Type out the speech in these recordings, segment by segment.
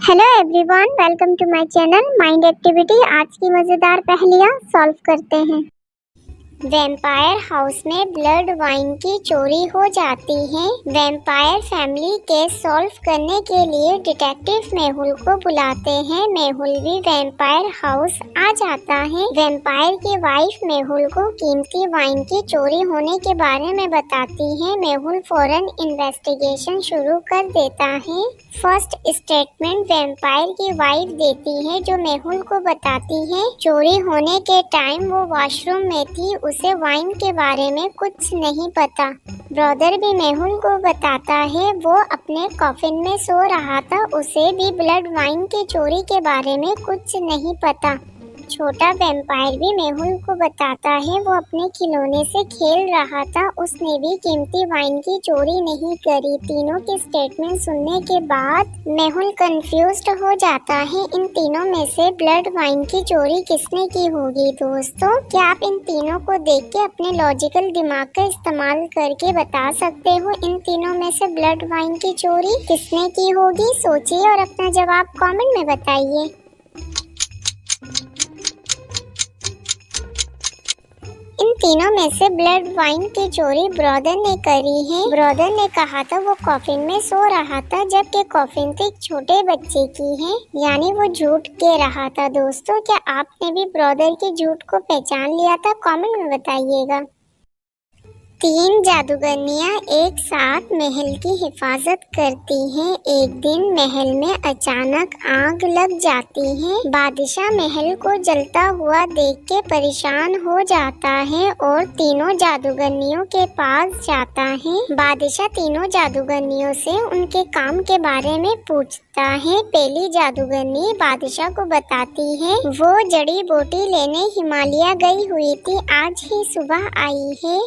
Hello everyone, welcome to my channel mind activity. आज की मज़ेदार पहेलियाँ सॉल्व करते हैं। वैम्पायर हाउस में ब्लड वाइन की चोरी हो जाती है। वैम्पायर फैमिली केस सॉल्व करने के लिए डिटेक्टिव मेहुल को बुलाते हैं। मेहुल भी वैम्पायर हाउस आ जाता है। वैम्पायर की वाइफ मेहुल को कीमती वाइन की चोरी होने के बारे में बताती है। मेहुल फौरन इन्वेस्टिगेशन शुरू कर देता है। फर्स्ट स्टेटमेंट वैम्पायर की वाइफ देती है, जो मेहुल को बताती है चोरी होने के टाइम वो वॉशरूम में थी, उसे वाइन के बारे में कुछ नहीं पता। ब्रदर भी मेहुल को बताता है वो अपने कॉफिन में सो रहा था, उसे भी ब्लड वाइन की चोरी के बारे में कुछ नहीं पता। छोटा वैम्पायर भी मेहुल को बताता है वो अपने खिलौने से खेल रहा था, उसने भी कीमती वाइन की चोरी नहीं करी। तीनों के स्टेटमेंट सुनने के बाद मेहुल कंफ्यूज्ड हो जाता है। इन तीनों में से ब्लड वाइन की चोरी किसने की होगी? दोस्तों, क्या आप इन तीनों को देख के अपने लॉजिकल दिमाग का इस्तेमाल करके बता सकते हो इन तीनों में से ब्लड वाइन की चोरी किसने की होगी? सोचिए और अपना जवाब कमेंट में बताइए। इन तीनों में से ब्लड वाइन की चोरी ब्रदर ने करी है। ब्रदर ने कहा था वो कॉफिन में सो रहा था, जबकि कॉफिन तो एक छोटे बच्चे की है, यानी वो झूठ कह रहा था। दोस्तों, क्या आपने भी ब्रदर के झूठ को पहचान लिया था? कमेंट में बताइएगा। 3 जादूगरनियां एक साथ महल की हिफाजत करती हैं। एक दिन महल में अचानक आग लग जाती है। बादशाह महल को जलता हुआ देख के परेशान हो जाता है और तीनों जादूगरनियों के पास जाता है। बादशाह तीनों जादूगरनियों से उनके काम के बारे में पूछता है। पहली जादूगरनी बादशाह को बताती है वो जड़ी बूटी लेने हिमालय गई हुई थी, आज ही सुबह आई है।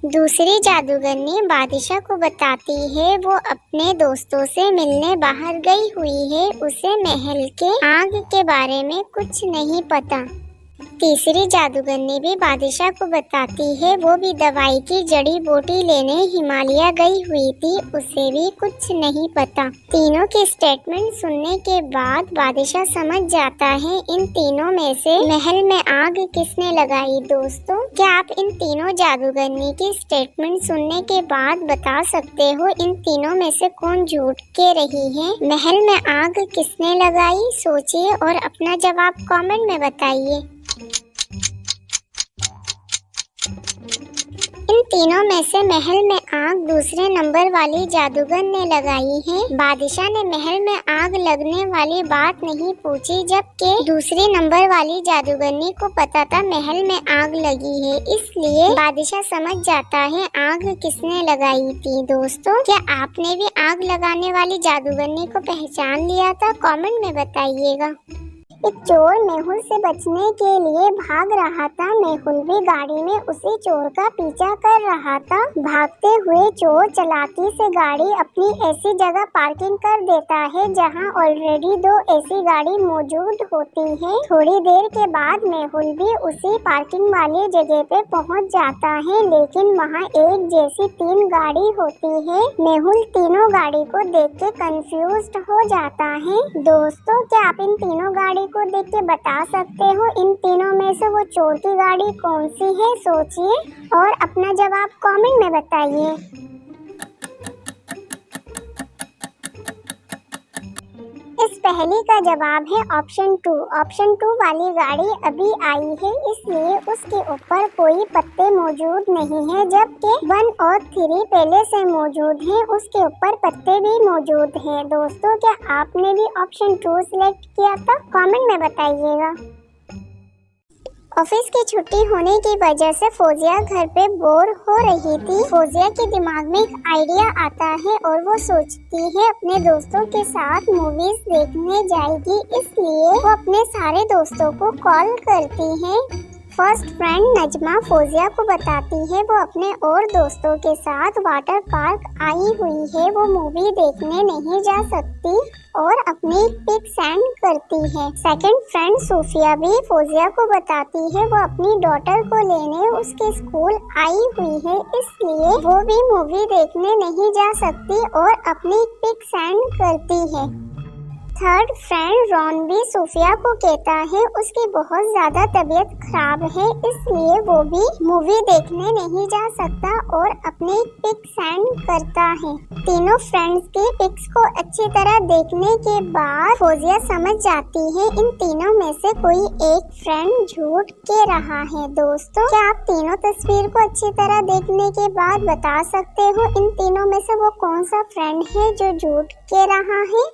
दूसरी जादूगरनी बादशाह को बताती है वो अपने दोस्तों से मिलने बाहर गई हुई है, उसे महल के आग के बारे में कुछ नहीं पता। तीसरी जादूगरनी भी बादशाह को बताती है वो भी दवाई की जड़ी बूटी लेने हिमालय गई हुई थी, उसे भी कुछ नहीं पता। तीनों के स्टेटमेंट सुनने के बाद बादशाह समझ जाता है इन तीनों में से महल में आग किसने लगाई। दोस्तों, क्या आप इन तीनों जादूगरनी की स्टेटमेंट सुनने के बाद बता सकते हो इन तीनों में से कौन झूठ कह रही है? महल में आग किसने लगाई? सोचिए और अपना जवाब कमेंट में बताइए। इन तीनों में से महल में आग दूसरे नंबर वाली जादूगर ने लगाई है। बादशाह ने महल में आग लगने वाली बात नहीं पूछी, जबकि दूसरी नंबर वाली जादूगरनी को पता था महल में आग लगी है, इसलिए बादशाह समझ जाता है आग किसने लगाई थी। दोस्तों, क्या आपने भी आग लगाने वाली जादूगरनी को पहचान लिया था? कमेंट में बताइएगा। एक चोर मेहुल से बचने के लिए भाग रहा था। मेहुल भी गाड़ी में उसी चोर का पीछा कर रहा था। भागते हुए चोर चालाकी से गाड़ी अपनी ऐसी जगह पार्किंग कर देता है जहां ऑलरेडी 2 ऐसी गाड़ी मौजूद होती है। थोड़ी देर के बाद मेहुल भी उसी पार्किंग वाली जगह पे पहुंच जाता है, लेकिन वहां एक जैसी 3 गाड़ी होती है। मेहुल तीनों गाड़ी को देख के कंफ्यूज्ड हो जाता है। दोस्तों, क्या आप इन तीनों गाड़ी को देख के बता सकते हो इन तीनों में से वो चोर की गाड़ी कौन सी है? सोचिए और अपना जवाब कमेंट में बताइए। इस पहेली का जवाब है ऑप्शन 2। ऑप्शन 2 वाली गाड़ी अभी आई है, इसलिए उसके ऊपर कोई पत्ते मौजूद नहीं है, जबकि 1 और 3 पहले से मौजूद हैं, उसके ऊपर पत्ते भी मौजूद हैं। दोस्तों, क्या आपने भी ऑप्शन 2 सिलेक्ट किया था? कमेंट में बताइएगा। ऑफिस की छुट्टी होने की वजह से फौजिया घर पे बोर हो रही थी। फौजिया के दिमाग में एक आइडिया आता है और वो सोचती है अपने दोस्तों के साथ मूवीज देखने जाएगी, इसलिए वो अपने सारे दोस्तों को कॉल करती है। फर्स्ट फ्रेंड नजमा फौजिया को बताती है वो अपने और दोस्तों के साथ वाटर पार्क आई हुई है, वो मूवी देखने नहीं जा सकती और अपनी पिक सेंड करती है। सेकंड फ्रेंड सूफिया भी फौजिया को बताती है वो अपनी डॉटर को लेने उसके स्कूल आई हुई है, इसलिए वो भी मूवी देखने नहीं जा सकती और अपनी पिक सेंड करती है। थर्ड फ्रेंड रॉन भी सोफिया को कहता है उसकी बहुत ज्यादा तबीयत खराब है, इसलिए वो भी मूवी देखने नहीं जा सकता और अपनी पिक सेंड करता है। तीनों फ्रेंड्स की पिक्स को अच्छी तरह देखने के बाद फौजिया समझ जाती है इन तीनों में से कोई एक फ्रेंड झूठ कह रहा है। दोस्तों, क्या आप तीनों तस्वीर को अच्छी तरह देखने के बाद बता सकते हो इन तीनों में से वो कौन सा फ्रेंड है जो झूठ कह रहा है?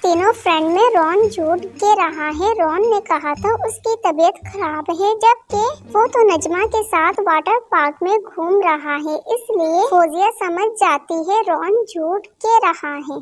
तीनों फ्रेंड में रॉन झूठ कह रहा है। रॉन ने कहा था उसकी तबीयत खराब है, जबकि वो तो नजमा के साथ वाटर पार्क में घूम रहा है, इसलिए फौजिया समझ जाती है रॉन झूठ कह रहा है।